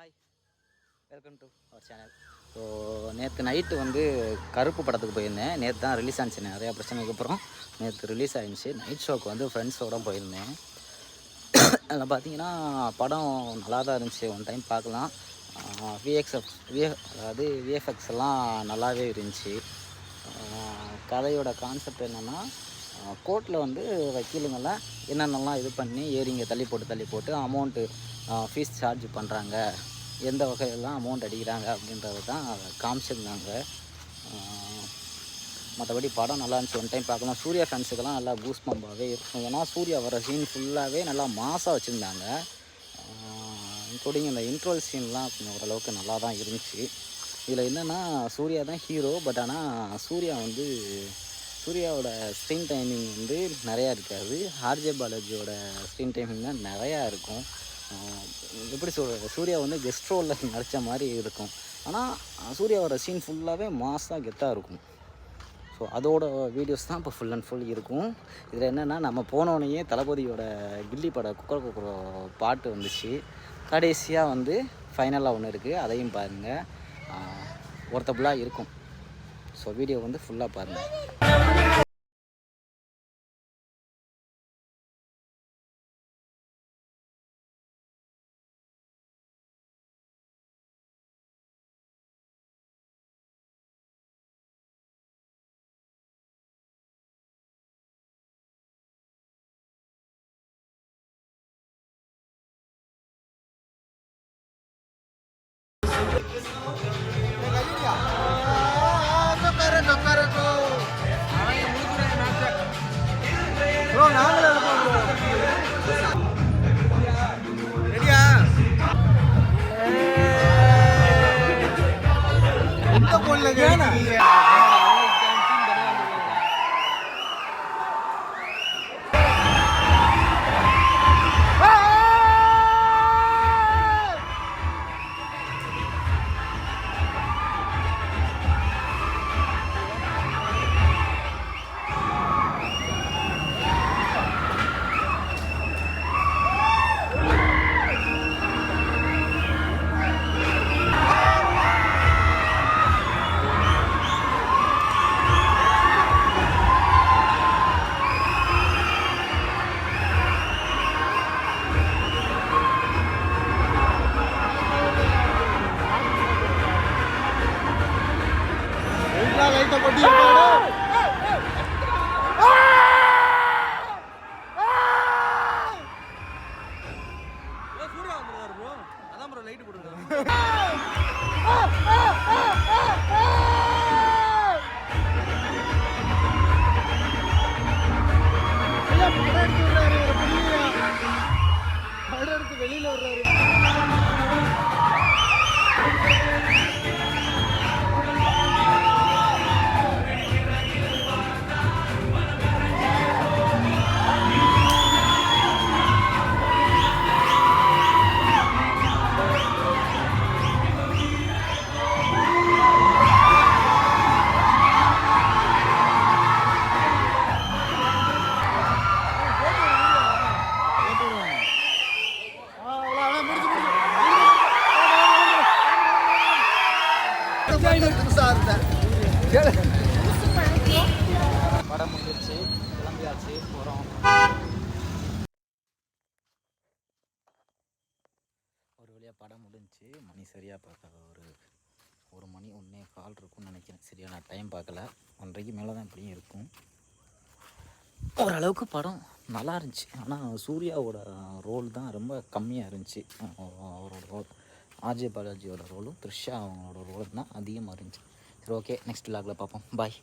Hi, welcome to our channel. So நேற்று night வந்து கருப்பு படத்துக்கு போயிருந்தேன். நேற்று தான் ரிலீஸ் ஆனிச்சு. நிறையா பிரச்சனைக்கு அப்புறம் நேற்று ரிலீஸ் ஆகிடுச்சு. நைட் ஷோக்கு வந்து ஃப்ரெண்ட்ஸோடு போயிருந்தேன். அதில் பார்த்தீங்கன்னா படம் நல்லா தான் இருந்துச்சு. ஒன் டைம் பார்க்கலாம். அதாவது விஎஃப்எக்ஸ் எல்லாம் நல்லாவே இருந்துச்சு. கதையோட கான்செப்ட் என்னென்னா, கோர்ட்டில் வந்து வக்கீலுங்கெல்லாம் என்னென்னலாம் இது பண்ணி ஏறிங்க தள்ளி போட்டு அமௌண்ட்டு ஃபீஸ் சார்ஜ் பண்ணுறாங்க, எந்த வகையெல்லாம் அமௌண்ட் அடிக்கிறாங்க அப்படின்றது தான் காமிச்சிருந்தாங்க. மற்றபடி படம் நல்லா இருந்துச்சு. ஒன் டைம் பார்க்கலாம். சூர்யா ஃபேன்ஸுக்கெல்லாம் நல்லா பூஸ் பம்பாகவே இருக்கும். ஏன்னா சூர்யா வர சீன் ஃபுல்லாகவே நல்லா மாசாக வச்சுருந்தாங்க. இன்க்ளூடிங் இந்த இன்ட்ரோல் சீன்லாம் கொஞ்சம் ஓரளவுக்கு நல்லா தான் இருந்துச்சு. இதில் என்னென்னா சூர்யா தான் ஹீரோ. பட் ஆனால் சூர்யாவோட ஸ்க்ரீன் டைமிங் வந்து நிறையா இருக்காது. ஆர்ஜே பாலாஜியோட ஸ்க்ரீன் டைமிங் தான் நிறையா இருக்கும். எப்படி சொல்கிறது, சூர்யா வந்து கெஸ்ட் ரோலில் நடித்த மாதிரி இருக்கும். ஆனால் சூர்யாவோட சீன் ஃபுல்லாகவே மாஸாக கெத்தாக இருக்கும். ஸோ அதோட வீடியோஸ் தான் இப்போ ஃபுல் அண்ட் ஃபுல் இருக்கும். இதில் என்னென்னா, நம்ம போனோடனே தளபதியோட கில்லி பட குக்கரோ பாட்டு வந்துச்சு. கடைசியாக வந்து ஃபைனலாக ஒன்று இருக்குது, அதையும் பாருங்கள். ஒர்த்தபுளாக இருக்கும். ஸோ வீடியோ வந்து ஃபுல்லாக பாருங்கள். வெளியில வர்றாரு. படம் முடிஞ்சிருச்சு, கிளம்பியாச்சு, போகிறோம். ஒரு வழியாக படம் முடிஞ்சிச்சு. மணி சரியாக பார்க்க ஒரு மணி 1:15 இருக்கும்னு நினைக்கிறேன். சரியா நான் டைம் பார்க்கல. 1:30க்கு மேலே தான் இப்படியும் இருக்கும். ஓரளவுக்கு படம் நல்லா இருந்துச்சு. ஆனால் சூர்யாவோட ரோல் தான் ரொம்ப கம்மியாக இருந்துச்சு. அவரோட ரோல், ஆர்ஜே பாலாஜியோட ரோலும் த்ரிஷா அவங்களோட ரோலும் தான் அதிகமாக இருந்துச்சு. சரி, ஓகே, நெக்ஸ்ட் விலாகில் பார்ப்போம். பாய்.